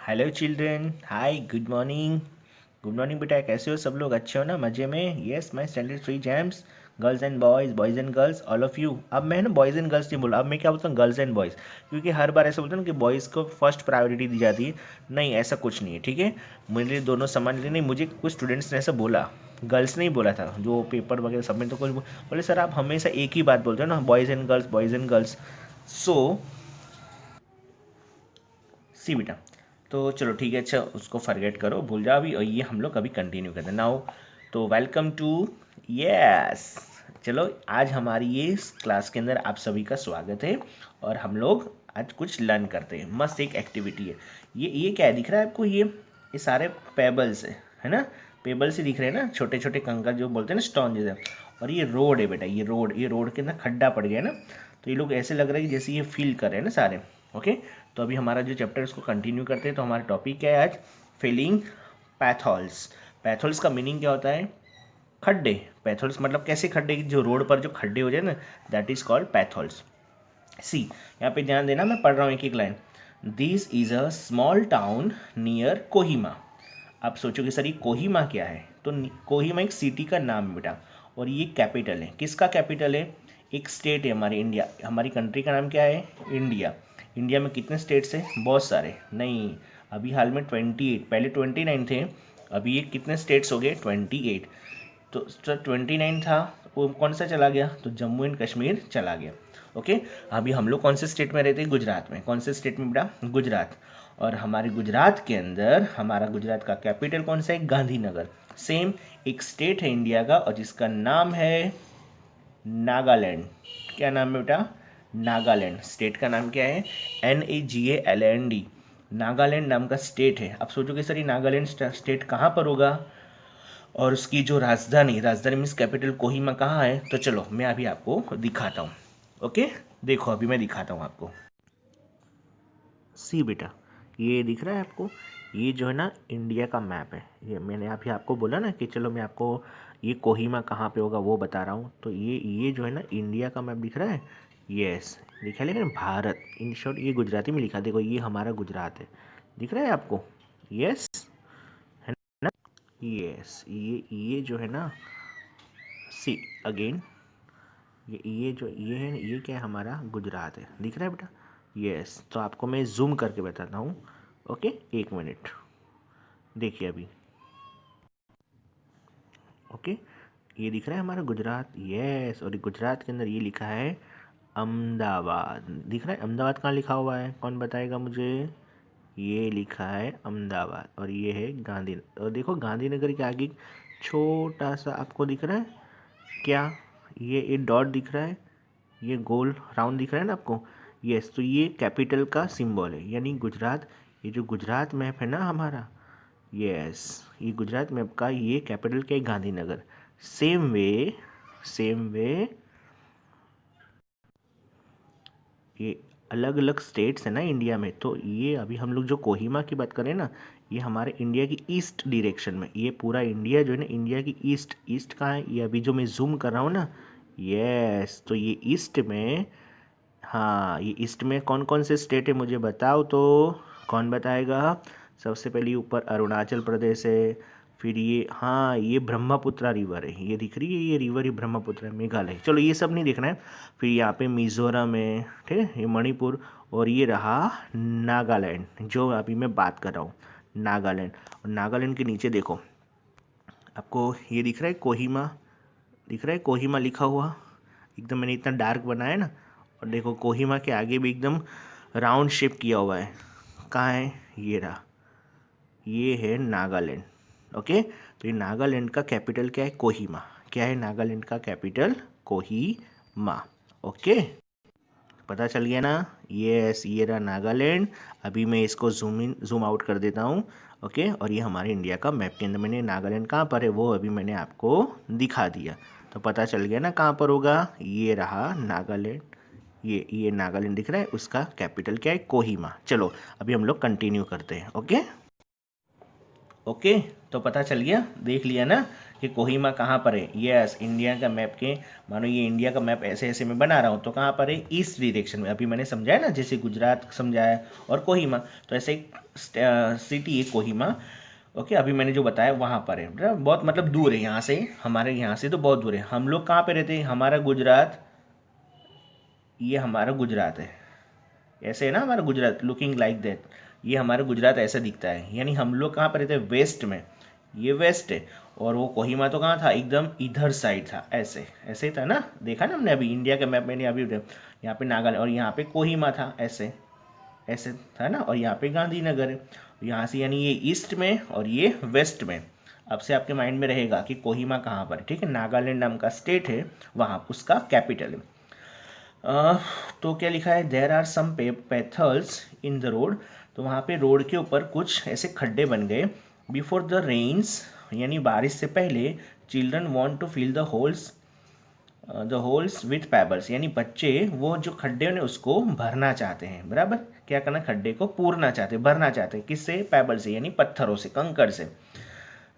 Hello children, हाय, good morning बेटा। कैसे हो सब लोग? अच्छे हो ना? मज़े में? Yes, my standard 3 gems, girls and boys, boys and girls, all of you. अब मैं ना बॉयज़ एंड गर्ल्स नहीं बोला, अब मैं क्या बोलता हूँ, गर्ल्स एंड बॉयज़। क्योंकि हर बार ऐसा बोलते हैं ना कि बॉयज़ को फर्स्ट प्रायोरिटी दी जाती है। नहीं, ऐसा कुछ नहीं है, ठीक है। मेरे लिए दोनों समान लिए नहीं, मुझे कुछ स्टूडेंट्स ने ऐसा बोला, गर्ल्स नहीं बोला था, जो पेपर वगैरह सबमिट तो कुछ बोले सर आप हमेशा एक ही बात बोलते हो ना, boys and girls, boys and girls. So see बेटा, तो चलो ठीक है, अच्छा उसको फॉरगेट करो, भूल जाओ अभी, और ये हम लोग अभी कंटिन्यू करते हैं नाउ। तो वेलकम टू, यस, चलो आज हमारी ये क्लास के अंदर आप सभी का स्वागत है। और हम लोग आज कुछ लर्न करते हैं, मस्त एक एक्टिविटी है। ये क्या है दिख रहा है आपको? ये सारे पेबल्स है ना? पेबल्स ही दिख रहे हैं ना, छोटे छोटे कंकर जो बोलते हैं ना, स्टोन जैसे। और ये रोड है बेटा, ये रोड के अंदर खड्डा पड़ गया है ना। तो ये लोग ऐसे लग रहा है कि जैसे ये फील कर रहे हैं ना सारे। ओके, तो अभी हमारा जो चैप्टर है उसको कंटिन्यू करते हैं। तो हमारा टॉपिक क्या है आज? Filling potholes. पैथोल्स का मीनिंग क्या होता है? खड्डे। पैथोल्स मतलब कैसे खड्डे, जो रोड पर जो खड्डे हो जाए ना, दैट इज कॉल्ड पैथोल्स। सी, यहाँ पे ध्यान देना, मैं पढ़ रहा हूँ एक एक line. This is a small town near Kohima. आप सोचोगे सर ये कोहिमा क्या है? तो कोहिमा एक सिटी का नाम है बेटा, और ये कैपिटल है। किसका कैपिटल है? एक स्टेट है हमारे इंडिया, हमारी कंट्री का नाम क्या है? इंडिया। इंडिया में कितने स्टेट्स हैं? बहुत सारे। नहीं, अभी हाल में 28, पहले 29 थे, अभी ये कितने स्टेट्स हो गए? 28। तो सर 29 था, वो कौन सा चला गया? तो जम्मू एंड कश्मीर चला गया। ओके, अभी हम लोग कौन से स्टेट में रहते हैं? गुजरात में। कौन से स्टेट में बेटा? गुजरात। और हमारे गुजरात के अंदर, हमारा गुजरात का कैपिटल कौन सा है? गांधीनगर। सेम एक स्टेट है इंडिया का, और जिसका नाम है नागालैंड। क्या नाम है बेटा? नागालैंड। स्टेट का नाम क्या है? NAGALAND। नागालैंड नाम का स्टेट है। अब सोचोगे सर ये नागालैंड स्टेट कहाँ पर होगा, और उसकी जो राजधानी, राजधानी मीन्स कैपिटल कोहिमा कहाँ है? तो चलो मैं अभी आपको दिखाता हूँ। ओके, देखो अभी मैं दिखाता हूँ आपको। सी बेटा, ये दिख रहा है आपको? ये जो है ना इंडिया का मैप है। ये मैंने अभी आपको बोला ना कि चलो मैं आपको ये कोहिमा कहाँ पे होगा वो बता रहा हूँ। तो ये जो है ना इंडिया का मैप दिख रहा है। यस, लिखा है, लेकिन भारत इन शॉर्ट ये गुजराती में लिखा। देखो ये हमारा गुजरात है, दिख रहा है आपको? यस, है ना? यस, ये जो है ना, सी अगेन, ये जो ये है, ये क्या है? हमारा गुजरात है, दिख रहा है बेटा? यस, तो आपको मैं जूम करके बताता हूँ। ओके, एक मिनट, देखिए अभी। ओके, ये दिख रहा है हमारा गुजरात। यस, और गुजरात के अंदर ये लिखा है अहमदाबाद। दिख रहा है? अहमदाबाद कहाँ लिखा हुआ है? कौन बताएगा मुझे? ये लिखा है अहमदाबाद, और ये है गांधी। और देखो गांधीनगर के आगे छोटा सा आपको दिख रहा है क्या? ये डॉट दिख रहा है, ये गोल राउंड दिख रहा है ना आपको? यस, तो ये कैपिटल का सिंबल है, यानी गुजरात। ये जो गुजरात मैप है ना हमारा, यस, ये गुजरात मैप का ये कैपिटल क्या है? गांधीनगर। सेम वे ये अलग अलग स्टेट्स है ना इंडिया में। तो ये अभी हम लोग जो कोहिमा की बात करें ना, ये हमारे इंडिया की ईस्ट डायरेक्शन में, ये पूरा इंडिया जो है ना, इंडिया की ईस्ट। ईस्ट कहाँ है? ये अभी जो मैं जूम कर रहा हूँ ना, यस, तो ये ईस्ट में, हाँ, ये ईस्ट में कौन कौन से स्टेट है मुझे बताओ तो। कौन बताएगा? सबसे पहले ऊपर अरुणाचल प्रदेश है, फिर ये, हाँ, ये ब्रह्मपुत्रा रिवर है, ये दिख रही है, ये रिवर ही ब्रह्मपुत्र है। मेघालय, चलो ये सब नहीं देखना है। फिर यहाँ पे मिजोरम है, ठीक है, ये मणिपुर, और ये रहा नागालैंड, जो अभी मैं बात कर रहा हूँ, नागालैंड। और नागालैंड के नीचे देखो, आपको ये दिख रहा है कोहिमा, दिख रहा है कोहिमा लिखा हुआ, एकदम मैंने इतना डार्क बनाया है ना। और देखो कोहिमा के आगे भी एकदम राउंड शेप किया हुआ है। कहाँ है? ये रहा, ये है नागालैंड। ओके, तो ये नागालैंड का कैपिटल क्या है? कोहिमा। क्या है नागालैंड का कैपिटल? कोहिमा। ओके, पता चल गया ना? यस, ये रहा नागालैंड। अभी मैं इसको जूम आउट कर देता हूँ। ओके, और ये हमारे इंडिया का मैप के अंदर मैंने नागालैंड कहाँ पर है वो अभी मैंने आपको दिखा दिया। तो पता चल गया ना कहाँ पर होगा? ये रहा नागालैंड। ये नागालैंड दिख रहा है, उसका कैपिटल क्या है? कोहिमा। चलो अभी हम लोग कंटिन्यू करते हैं। ओके ओके, तो पता चल गया, देख लिया ना कि कोहिमा कहाँ पर है। यस, इंडिया का मैप के, मानो ये इंडिया का मैप ऐसे ऐसे मैं बना रहा हूँ, तो कहाँ पर है, ईस्ट डायरेक्शन में। अभी मैंने समझाया ना, जैसे गुजरात समझाया और कोहिमा, तो ऐसे एक सिटी है कोहिमा। ओके, अभी मैंने जो बताया वहाँ पर है, बहुत मतलब दूर है यहाँ से, हमारे यहाँ से तो बहुत दूर है। हम लोग कहाँ पे रहते हैं, हमारा गुजरात, ये हमारा गुजरात है, ऐसे है ना हमारा गुजरात, लुकिंग लाइक दैट। ये हमारा गुजरात ऐसा दिखता है, यानी हम लोग कहाँ पर रहते हैं, वेस्ट में। ये वेस्ट है, और वो कोहिमा तो कहाँ था, एकदम इधर साइड था, ऐसे ऐसे ही था ना, देखा ना हमने अभी इंडिया का मैप, मैंने अभी यहाँ पे नागालैंड, और यहाँ पे कोहिमा था, ऐसे ऐसे था ना, और यहाँ पे गांधीनगर है। यहाँ से यानी ये ईस्ट में और ये वेस्ट में। अब से आपके माइंड में रहेगा कि कोहिमा कहाँ पर है, ठीक है, नागालैंड नाम का स्टेट है, वहाँ उसका कैपिटल है। तो क्या लिखा है, there are some pebbles in the road, तो वहाँ पे रोड के ऊपर कुछ ऐसे खड्डे बन गए। बिफोर द रेन्स, यानी बारिश से पहले, children want to fill the holes with pebbles, यानी बच्चे वो जो खड्डे हैं उसको भरना चाहते हैं, बराबर, क्या करना, खड्डे को पूरना चाहते हैं, भरना चाहते हैं, किससे, पेबल से, यानी पत्थरों से, कंकड़ से।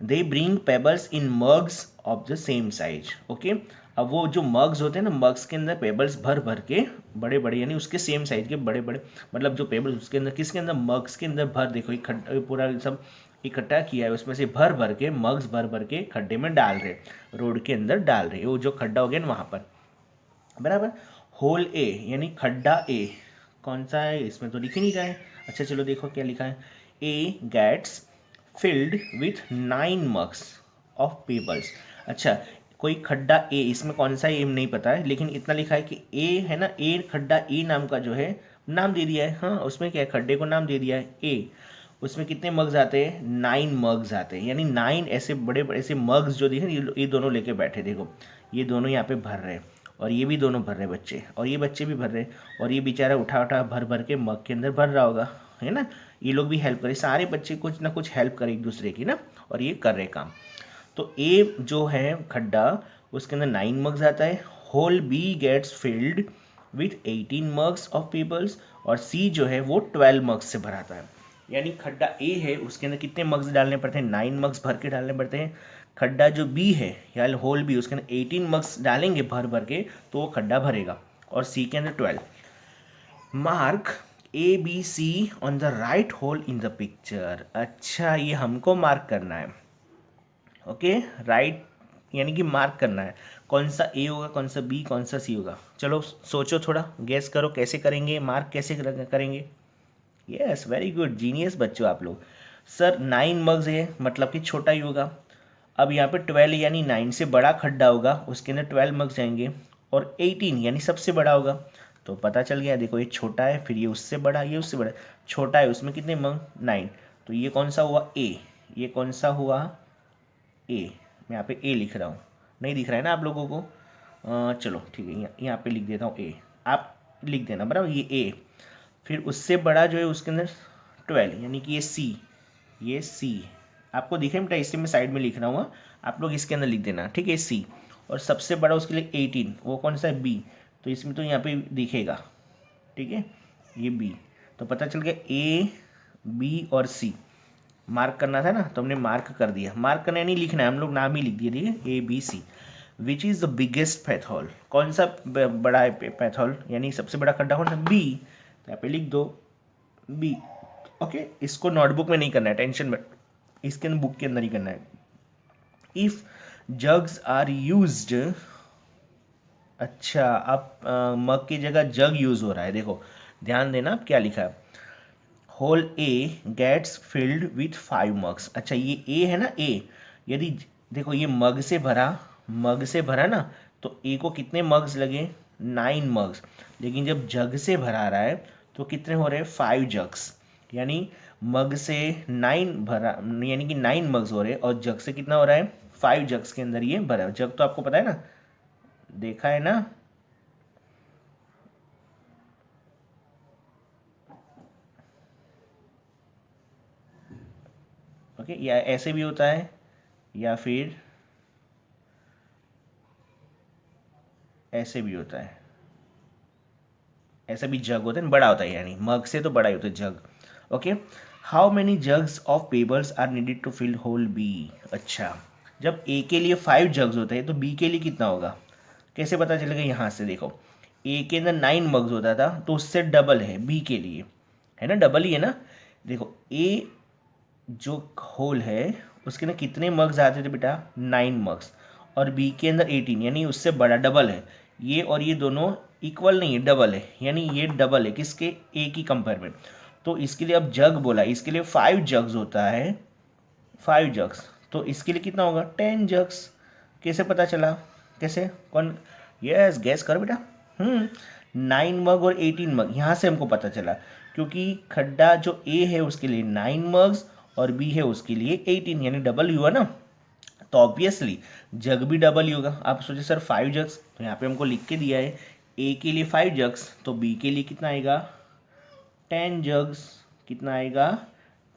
They bring pebbles in mugs of the same size. Okay, अब वो जो मग्स होते हैं ना, मग्स के अंदर पेबल्स भर भर के, बड़े बड़े, यानी उसके सेम साइज के बड़े बड़े, मतलब जो पेबल्स उसके अंदर, किसके अंदर, मग्स के अंदर भर, देखो ये पूरा सब इकट्ठा किया है, उसमें से भर भर के, मग्स भर भर के खड्डे में डाल रहे, रोड के अंदर डाल रहे, वो जो खड्डा हो गया ना वहाँ पर, बराबर। होल ए, यानी खड्डा ए कौन सा है, इसमें तो लिख ही नहीं रहा है। अच्छा चलो देखो क्या लिखा है, A gets filled with 9 mugs of pebbles. अच्छा, कोई खड्डा ए, इसमें कौन सा ए नहीं पता है, लेकिन इतना लिखा है कि ए है ना, ए खड्डा ए नाम का जो है, नाम दे दिया है, हाँ उसमें क्या है, खड्डे को नाम दे दिया है ए। उसमें कितने मग्स आते हैं, 9 मग्स आते हैं, यानी 9 ऐसे बड़े बड़े ऐसे मग्स जो दिखे, ये दोनों लेके बैठे, देखो ये दोनों यहाँ पे भर रहे हैं, और ये भी दोनों भर रहे बच्चे, और ये बच्चे भी भर रहे, और ये बेचारा उठा उठा भर भर के मग के अंदर भर रहा होगा, है ना। ये लोग भी हेल्प करें, सारे बच्चे कुछ ना कुछ हेल्प करें एक दूसरे की ना, और ये कर रहे काम। तो ए जो है खड्डा, उसके अंदर 9 मग्स आता है। Hole B gets filled with 18 mugs of pebbles, और सी जो है वो 12 मग्स से भराता है। यानी खड्डा ए है, उसके अंदर कितने मग्स डालने पड़ते हैं, 9 मग्स भर के डालने पड़ते हैं। खड्डा जो बी है, या होल बी, उसके अंदर 18 मग्स डालेंगे भर भर के, तो वो खड्डा भरेगा, और सी के अंदर 12। Mark A B C on the right hole in the picture. अच्छा, ये हमको मार्क करना है, ओके, राइट, यानी कि मार्क करना है, कौन सा ए होगा, कौन सा बी, कौन सा सी होगा। चलो सोचो, थोड़ा गैस करो, कैसे करेंगे मार्क, कैसे करेंगे। यस, वेरी गुड, जीनियस बच्चों आप लोग। सर 9 मग्स है, मतलब कि छोटा ही होगा। अब यहाँ पे 12 यानी 9 से बड़ा खड्डा होगा, उसके अंदर 12 मग्स जाएंगे, और 18 यानी सबसे बड़ा होगा। तो पता चल गया, देखो ये छोटा है, फिर ये उससे बड़ा, ये उससे बड़ा, छोटा है उसमें कितने मग, 9, तो ये कौन सा हुआ, ए। ये कौन सा हुआ, ए। मैं यहाँ पे ए लिख रहा हूँ, नहीं दिख रहा है ना आप लोगों को, चलो ठीक है, यहाँ पे लिख देता हूँ ए, आप लिख देना, बराबर, ये ए। फिर उससे बड़ा जो है उसके अंदर 12, यानी कि ये सी, ये सी आपको दिखे बेटा, इसलिए मैं साइड में लिख रहा हूँ, आप लोग इसके अंदर लिख देना, ठीक है, सी। और सबसे बड़ा उसके लिए 18, वो कौन सा है, बी, तो इसमें तो यहाँ पे दिखेगा, ठीक है, ये बी। तो पता चल गया ए, बी और सी, मार्क करना था ना, तो हमने मार्क कर दिया, मार्क करना नहीं लिखना है, हम लोग नाम ही लिख दिए, ठीक है, A B C. Which is the biggest pebble, कौन सा बड़ा है पैथॉल, यानी सबसे बड़ा खड्डा कौन सा, बी, तो यहाँ पे लिख दो बी। ओके, इसको नोटबुक में नहीं करना है, टेंशन में, इसके अंदर बुक के अंदर ही करना है। इफ जग्स आर यूज्ड, अच्छा अब मग की जगह जग यूज हो रहा है, देखो ध्यान देना अब क्या लिखा है, hole A gets filled with 5 mugs. अच्छा ये ए है ना, ए, यदि देखो ये मग से भरा, मग से भरा ना, तो ए को कितने मग्स लगे, 9 मग्स, लेकिन जब जग से भरा रहा है तो कितने हो रहे हैं, 5 जग्स, यानी मग से 9 भरा, यानी कि 9 मग्स हो रहे हैं, और जग से कितना हो रहा है, 5 जग्स के अंदर ये भरा है। जग तो आपको पता है ना, देखा है ना, ओके, या ऐसे भी होता है, या फिर ऐसे भी होता है, ऐसा भी जग होता है, बड़ा होता है, यानी मग से तो बड़ा ही होता है jug. Okay, how many jugs of pebbles are needed to fill whole B. अच्छा, जब ए के लिए 5 जग्स होते हैं तो बी के लिए कितना होगा, कैसे पता चलेगा, यहाँ से देखो, ए के अंदर 9 मग्स होता था तो उससे डबल है बी के लिए, है ना, डबल ही है ना। देखो ए जो होल है उसके अंदर कितने मग्स आते थे बेटा, 9 मग्स, और बी के अंदर 18, यानी उससे बड़ा डबल है। ये और ये दोनों इक्वल नहीं है, डबल है, यानी ये डबल है किसके, ए की कंपेयर में। तो इसके लिए अब जग बोला, इसके लिए 5 जग्स होता है, 5 जग्स, तो इसके लिए कितना होगा, 10 जग्स। कैसे पता चला, कैसे, कौन, यस गैस कर बेटा। 9 मग और 18 मग, यहाँ से हमको पता चला, क्योंकि खड्डा जो ए है उसके लिए 9 मग्स और बी है उसके लिए 18, यानी डबल ही हुआ ना। तो ऑब्वियसली जग भी डबल ही होगा। आप सोचिए सर 5 जग्स, तो यहाँ पे हमको लिख के दिया है ए के लिए 5 जग्स, तो बी के लिए कितना आएगा, 10 जग्स। कितना आएगा,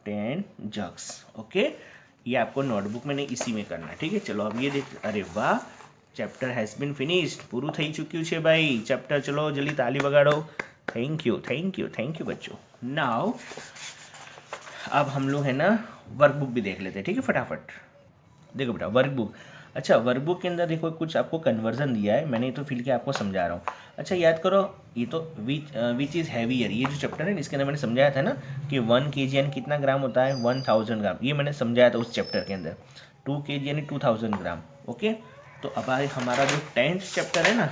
10 जग्स। ओके, ये आपको नोटबुक में नहीं, इसी में करना है, ठीक है। चलो अब ये देख, अरे वाह, चैप्टर हैज़ बीन फिनिश्ड, पूરું થઈ ચૂક્યું છે ભાઈ ચैप्टर। चलो जल्दी ताली बगाड़ो। Thank you thank you thank you बच्चों। नाउ अब हम लोग है ना वर्कबुक भी देख लेते हैं, ठीक है, फटाफट। देखो बेटा वर्कबुक, अच्छा वर्कबुक के अंदर देखो कुछ आपको कन्वर्जन दिया है, मैंने तो फिल के आपको समझा रहा हूँ। अच्छा याद करो, ये तो विच इज़ हैवियर, ये जो चैप्टर है इसके अंदर मैंने समझाया था ना कि 1 kg यानी कितना ग्राम होता है, 1000 ग्राम, ये मैंने समझाया था उस चैप्टर के अंदर। 2 kg यानी 2000 ग्राम। ओके, तो अब आए हमारा जो 10th चैप्टर है ना,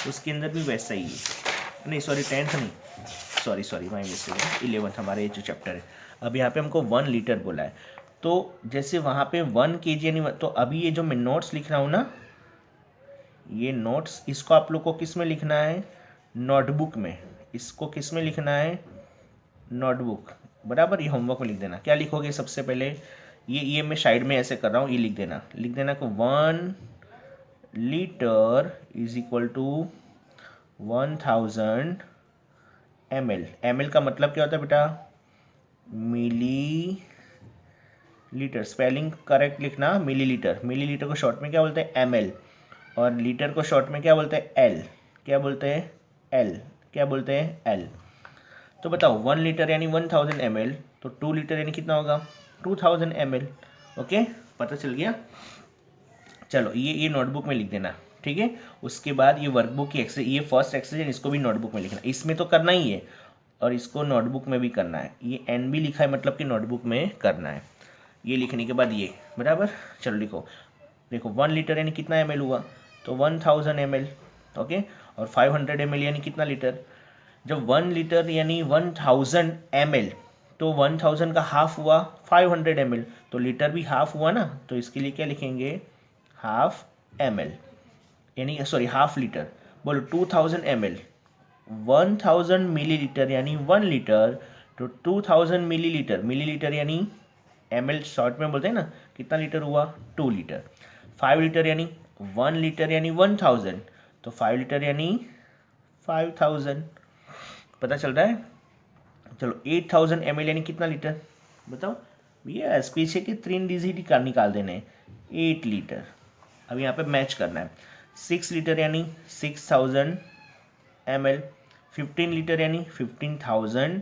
उसके अंदर भी वैसा ही है, नहीं सॉरी 10th नहीं, सॉरी माई मिस्टेक, 11th हमारा ये जो चैप्टर है। अब यहाँ पे हमको 1 लीटर बोला है, तो जैसे वहाँ पे 1 kg यानी, तो अभी ये जो मैं नोट्स लिख रहा हूँ ना, ये नोट्स, इसको आप लोग को किस में लिखना है, नोटबुक में। इसको किस में लिखना है, नोटबुक, बराबर। ये होमवर्क में लिख देना। क्या लिखोगे सबसे पहले, ये मैं साइड में ऐसे कर रहा हूँ, ये लिख देना कि 1 litre is equal to 1000 ml। ml का मतलब क्या होता है बेटा, मिली लीटर, स्पेलिंग करेक्ट लिखना, मिलीलीटर। मिलीलीटर को शॉर्ट में क्या बोलते हैं, ml, और लीटर को शॉर्ट में क्या बोलते हैं, एल। क्या बोलते हैं, एल। क्या बोलते हैं, एल। तो बताओ 1 लीटर यानी 1000 ml, तो 2 लीटर यानी कितना होगा, 2000 ml। ओके, पता चल गया। चलो ये नोटबुक में लिख देना, ठीक है। उसके बाद ये वर्कबुक की एक्सरसाइज, ये फर्स्ट एक्सरसाइज, इसको भी नोटबुक में लिखना, इसमें तो करना ही है, और इसको नोटबुक में भी करना है। ये एन भी लिखा है, मतलब कि नोटबुक में करना है। ये लिखने के बाद ये, बराबर। चलो लिखो, देखो 1 लीटर यानी कितना ml हुआ, तो 1000 ml। ओके, और 500 ml यानी कितना लीटर। जब 1 लीटर यानी 1000 ml, तो 1000 का हाफ हुआ 500 ml, तो लीटर भी हाफ हुआ ना, तो इसके लिए क्या लिखेंगे, हाफ ml, यानी सॉरी हाफ लीटर। बोलो 2000 ml, 1000 मिलीलीटर यानी 1 लीटर, तो 2000 मिलीलीटर, मिलीलीटर यानी ml शॉर्ट में बोलते हैं ना, कितना लीटर हुआ, 2 लीटर। 5 लीटर यानी 1 लीटर यानी 1000, तो 5 लीटर यानी 5000। पता चल रहा है। चलो 8000 ml यानी कितना लीटर, बताओ। यस, पीछे के 3 डिजिट का निकाल देने, 8 लीटर। अब यहाँ पे मैच करना है। 6 लीटर यानी 6000 ml, 15 लीटर यानी 15000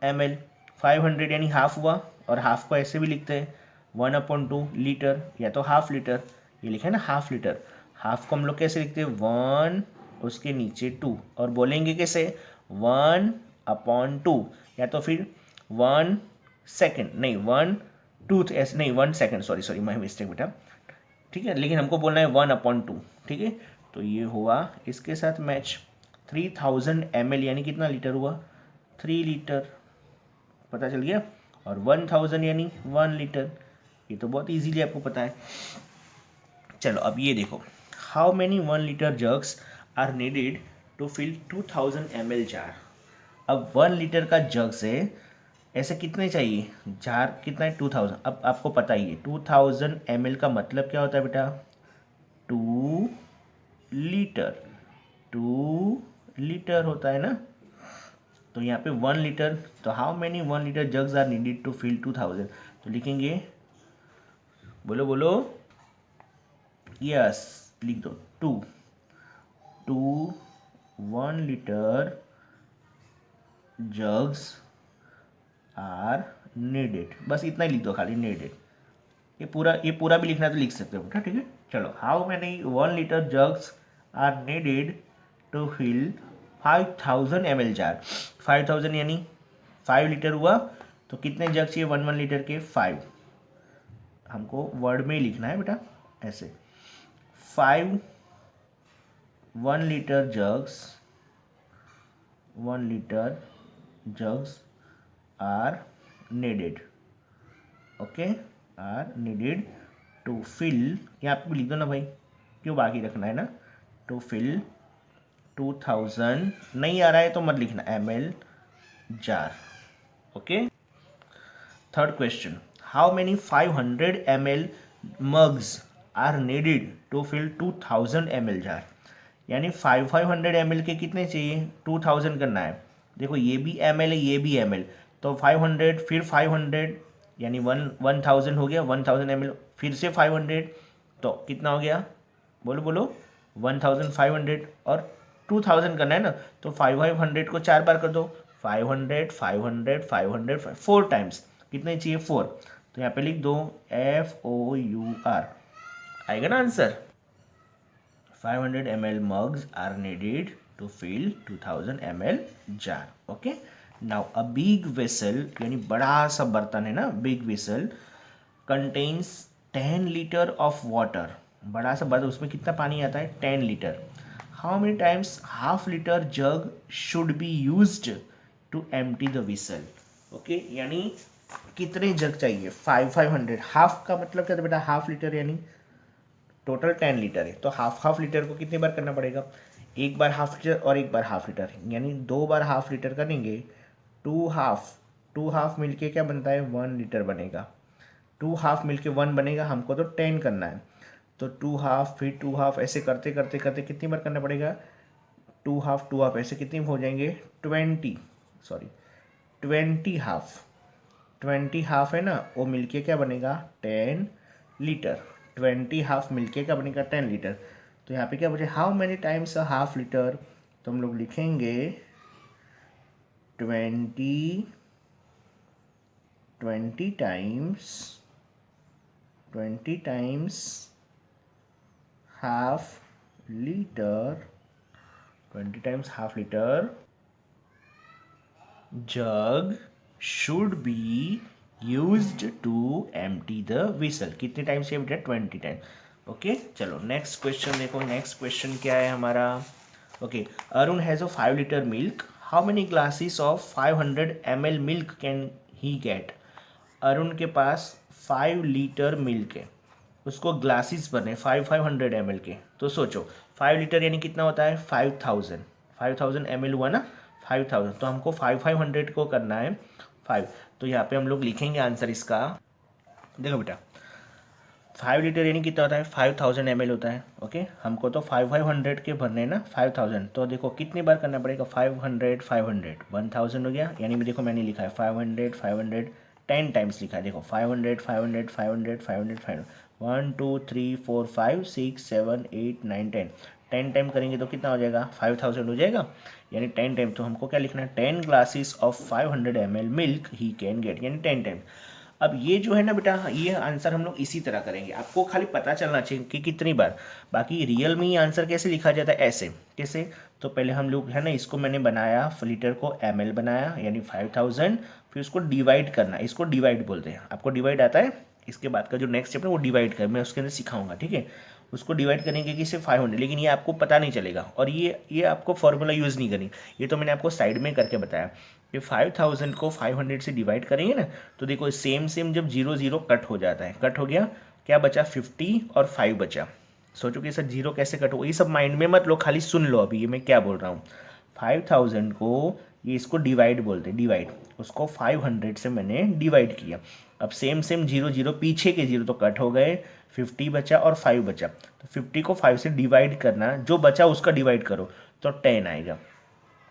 ml, 500 यानी हाफ हुआ, और हाफ को ऐसे भी लिखते हैं 1/2 लीटर, या तो हाफ लीटर, ये लिखा है ना हाफ लीटर। हाफ को हम लोग कैसे लिखते हैं, 1 उसके नीचे 2, और बोलेंगे कैसे, 1/2, या तो फिर 1 सेकेंड, नहीं 1 2 ऐसे नहीं, 1 सेकेंड, सॉरी माई मिस्टेक बेटा, ठीक है। लेकिन हमको बोलना है 1/2, ठीक है। तो ये हुआ इसके साथ मैच। 3000 ml यानी कितना लीटर हुआ, 3 लीटर, पता चल गया। और 1000 यानी 1 लीटर, ये तो बहुत इजीली आपको पता है। चलो अब ये देखो, how many 1 litre jugs are needed to fill 2000 ml jar. अब 1 लीटर का जग से ऐसे कितने चाहिए, जार कितना है, 2000। अब आपको पता ही है 2000 ml का मतलब क्या होता है बेटा, 2 लीटर, 2 लीटर होता है ना। तो यहाँ पे 1 लीटर, तो how many 1 litre jugs are needed to fill 2000, तो लिखेंगे, बोलो बोलो, यस लिख दो, 2 1 लीटर jugs आर नीडेड, बस इतना ही लिख दो खाली नीडेड। ये पूरा भी लिखना है तो लिख सकते हो बेटा, ठीक है। चलो, how many 1 litre jugs are needed to fill 5000 ml jar. 5000 यानी 5 लीटर हुआ, तो कितने जग चाहिए 1 लीटर के? 5। हमको वर्ड में ही लिखना है बेटा, ऐसे 5 1 litre jugs, 1 litre jugs are needed, okay, are needed to fill, यहाँ पे भी लिख दो ना भाई, क्यों बाकी रखना है ना, टू फिल 2000, नहीं आ रहा है तो मत लिखना, ml jar, okay. Third question, how many 500 ml mugs are needed to fill 2000 ml jar. यानी 500 ml के कितने चाहिए? 2000 करना है। देखो ये भी ml है, ये भी ml, तो 500 फिर 500 यानी 1000 हो गया, 1000 ml फिर से 500, तो कितना हो गया? बोलो बोलो, 1500, और 2000 करना है ना, तो 500 को 4 बार कर दो, 500 500 500 4 टाइम्स, कितने चाहिए? 4। तो यहाँ पे लिख दो FOUR, आएगा ना answer. 500 ml mugs are needed to fill 2000 ml jar, okay। now a big vessel यानी बड़ा सा बर्तन है ना, big vessel contains 10 liter of water, बड़ा सा बर्तन, उसमें कितना पानी आता है? 10 litre. how many times half liter jug should be used to empty the vessel, okay। यानी कितने जग चाहिए? 500। हाफ का मतलब क्या था बेटा? हाफ लीटर, यानी टोटल 10 लीटर है, तो हाफ लीटर को कितनी बार करना पड़ेगा? एक बार हाफ लीटर और एक बार हाफ लीटर, यानी 2 बार हाफ लीटर करेंगे। टू हाफ मिलके क्या बनता है? 1 लीटर बनेगा। 2 हाफ मिलके 1 बनेगा, हमको तो 10 करना है, तो 2 हाफ फिर 2 हाफ, ऐसे करते करते करते कितनी बार करना पड़ेगा? 2 हाफ ऐसे कितनी हो जाएंगे? 20 हाफ। 20 हाफ है ना, वो मिलके क्या बनेगा? 10 लीटर। 20 हाफ मिलके क्या बनेगा? 10 लीटर। तो यहाँ पे क्या बचे? How many times a half litre, तो हम लोग लिखेंगे 20 times half litre, 20 times half litre jug should be used to empty the vessel. कितने टाइम से बेटा? 20 टाइम, ओके। चलो नेक्स्ट क्वेश्चन देखो, नेक्स्ट क्वेश्चन क्या है हमारा? Okay, Arun has a 5 litre milk, how many glasses of 500 ml milk can he get. Arun के पास 5 लीटर मिल्क है, उसको ग्लासेस भरने 500 ml के, तो सोचो 5 लीटर यानी कितना होता है? 5000 ml हुआ ना, 5000, तो हमको 500 को करना है 5, तो यहाँ पे हम लोग लिखेंगे आंसर इसका। देखो बेटा 5 लीटर यानी कितना होता है? 5000 ml होता है, ओके। हमको तो 500 के भरने हैं ना, 5000, तो देखो कितनी बार करना पड़ेगा? 500 500 1000 हो गया, यानी देखो मैंने लिखा है 500 500 10 टाइम्स लिखा है, देखो 500 500 500 500 500 1 2 3 4 5 6 7 8 9 10 टाइम करेंगे तो कितना हो जाएगा? 5000 हो जाएगा, यानी 10 टाइम। तो हमको क्या लिखना है? 10 glasses of 500 ml milk he can get, यानी 10 टाइम। अब ये जो है ना बेटा, ये आंसर हम लोग इसी तरह करेंगे, आपको खाली पता चलना चाहिए कि कितनी बार। बाकी रियल में ये आंसर कैसे लिखा जाता है? ऐसे कैसे? तो पहले हम लोग है ना, इसको मैंने बनाया, लीटर को ml बनाया, यानी 5000, फिर उसको डिवाइड करना, इसको डिवाइड बोलते हैं। आपको डिवाइड आता है? इसके बाद का जो नेक्स्ट स्टेप है वो डिवाइड कर, मैं उसके अंदर सिखाऊंगा, ठीक है। उसको डिवाइड करेंगे कि सिर्फ 500, लेकिन ये आपको पता नहीं चलेगा, और ये आपको फॉर्मूला यूज़ नहीं करनी, ये तो मैंने आपको साइड में करके बताया कि 5000 को 500 से डिवाइड करेंगे ना, तो देखो सेम जब 0 0 कट हो जाता है, कट हो गया, क्या बचा? 50 और 5 बचा। सोचो कि सर 0 कैसे कट हो, ये सब माइंड में मत लो, खाली सुन लो अभी ये मैं क्या बोल रहा हूँ। 5000 को ये इसको डिवाइड बोलते हैं, डिवाइड, उसको 500 से मैंने डिवाइड किया। अब सेम 0 0 पीछे के 0 तो कट हो गए, 50 बचा और 5 बचा, तो 50 को 5 से डिवाइड करना, जो बचा उसका डिवाइड करो तो 10 आएगा।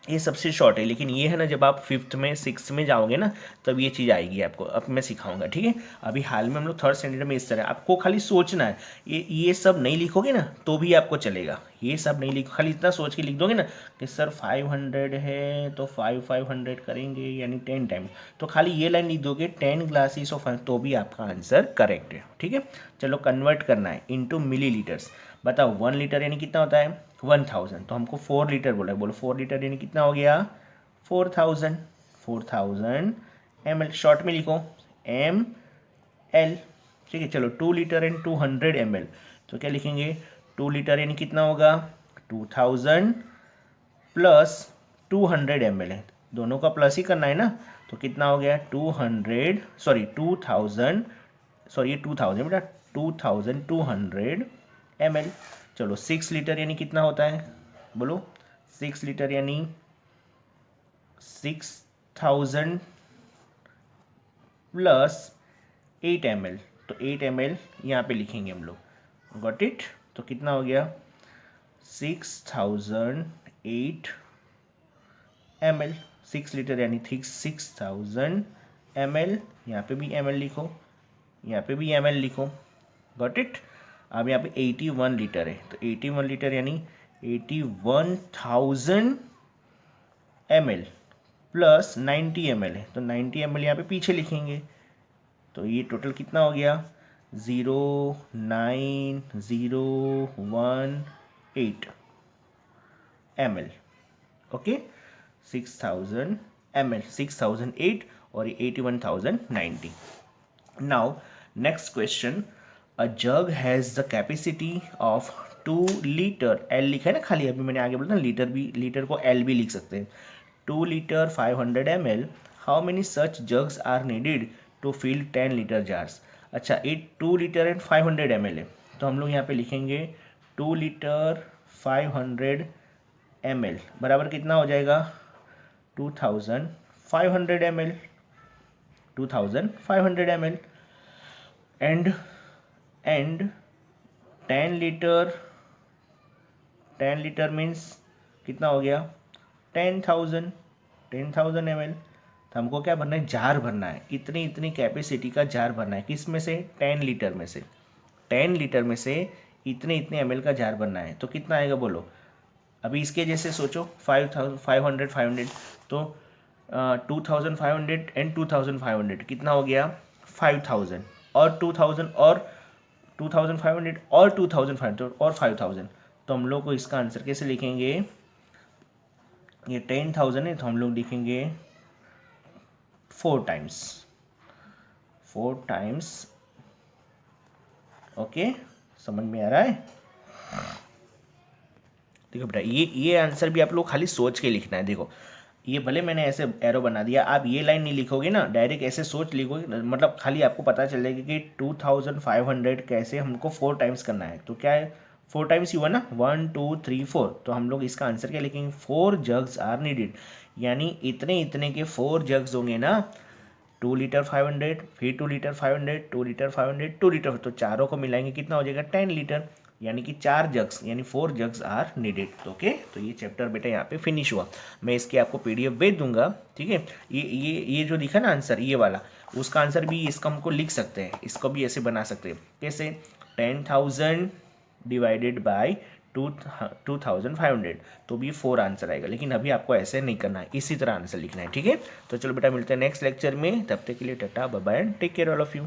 ये सबसे शॉर्ट है, लेकिन ये है ना जब आप 5th में 6th में जाओगे ना तब ये चीज़ आएगी आपको, अब मैं सिखाऊंगा, ठीक है। अभी हाल में हम लोग 3rd स्टैंडर्ड में इस तरह आपको खाली सोचना है, ये सब नहीं लिखोगे ना तो भी आपको चलेगा, ये सब नहीं लिखो, खाली इतना सोच के लिख दोगे ना कि सर 500 है तो 500 करेंगे यानी 10 टाइम, तो खाली ये लाइन लिख दोगे 10 ग्लासेस ऑफ, तो भी आपका आंसर करेक्ट है, ठीक है। चलो कन्वर्ट करना है इंटू मिलीलीटर्स, बताओ 1 लीटर यानी कितना होता है 1000, तो हमको 4 लीटर बोला है, बोलो 4 लीटर यानी कितना हो गया 4000 ml, शॉर्ट में लिखो ml, ठीक है। चलो 2 लीटर एंड 200 ml, तो क्या लिखेंगे 2 लीटर यानी कितना होगा 2000 प्लस 200 ml है, दोनों का प्लस ही करना है ना, तो कितना हो गया 2000 बेटा 2200 ml। चलो 6 लीटर यानी कितना होता है, बोलो 6 लीटर यानी 6000 प्लस 8 ml, तो 8 ml यहाँ पे लिखेंगे हम लोग, गॉट इट। तो कितना हो गया 6008 ml, 6 लीटर यानी 6000 ml, यहाँ पे भी ml लिखो, यहाँ पे भी ml लिखो, गॉट इट। अब यहाँ पे 81 लीटर है, तो 81 लीटर यानी 81,000 ml प्लस 90 ml है, तो 90 ml यहाँ पे पीछे लिखेंगे, तो ये टोटल कितना हो गया 09018 ml, ओके 6000 ml, 6008 और 81,090। Now next question, a jug has the capacity of 2 litre, L लिखा है ना खाली, अभी मैंने आगे बोला ना लीटर भी, लीटर को एल भी लिख सकते हैं, 2 litre 500 ml, how many such jugs are needed to fill 10 litre jars. अच्छा ये 2 लीटर एंड 500 ml है, तो हम लोग यहाँ पे लिखेंगे 2 लीटर 500 ml बराबर कितना हो जाएगा 2500 ml, 2500 ml and 10 litre means कितना हो गया 10,000 ml, तो हमको क्या भरना है जार भरना है, इतनी इतनी कैपेसिटी का जार भरना है, किस में से 10 लीटर में से, 10 लीटर में से इतने इतने ml का जार भरना है, तो कितना आएगा बोलो। अभी इसके जैसे सोचो 500 तो 2500 एंड 2500 कितना हो गया 5000 और 2000 और 2500 और 2500 और 5000, तो हम लोग को इसका आंसर कैसे लिखेंगे, ये 10,000 है तो हम लोग लिखेंगे 4 टाइम्स, ओके समझ में आ रहा है। देखो बेटा ये आंसर भी आप लोग खाली सोच के लिखना है, देखो ये भले मैंने ऐसे एरो बना दिया, आप ये लाइन नहीं लिखोगे ना, डायरेक्ट ऐसे सोच लिखोगे, मतलब खाली आपको पता चल जाएगा कि 2500 कैसे हमको 4 टाइम्स करना है, तो क्या है 4 टाइम्स ही हुआ ना 1 2 3 4, तो हम लोग इसका आंसर क्या लिखेंगे 4 जग्स आर नीडेड, यानी इतने इतने के 4 जग्स होंगे ना, 2 लीटर 500 फिर 2 लीटर 500 2 लीटर 500 2 लीटर, तो चारों को मिलाएंगे कितना हो जाएगा 10 लीटर, यानी कि 4 जग्स यानी 4 जग्स आर नीडेड, ओके। तो ये चैप्टर बेटा यहाँ पे फिनिश हुआ, मैं इसकी आपको पीडीएफ भेज दूंगा, ठीक है। ये जो दिखा ना आंसर ये वाला, उसका आंसर भी इसका हमको लिख सकते हैं, इसको भी ऐसे बना सकते हैं, कैसे 10,000 डिवाइडेड बाई 2500, तो भी 4 आंसर आएगा, लेकिन अभी आपको ऐसे नहीं करना है, इसी तरह आंसर लिखना है, ठीक है। तो चलो बेटा मिलते हैं नेक्स्ट लेक्चर में, तब तक के लिए tata bye bye and take care all of you.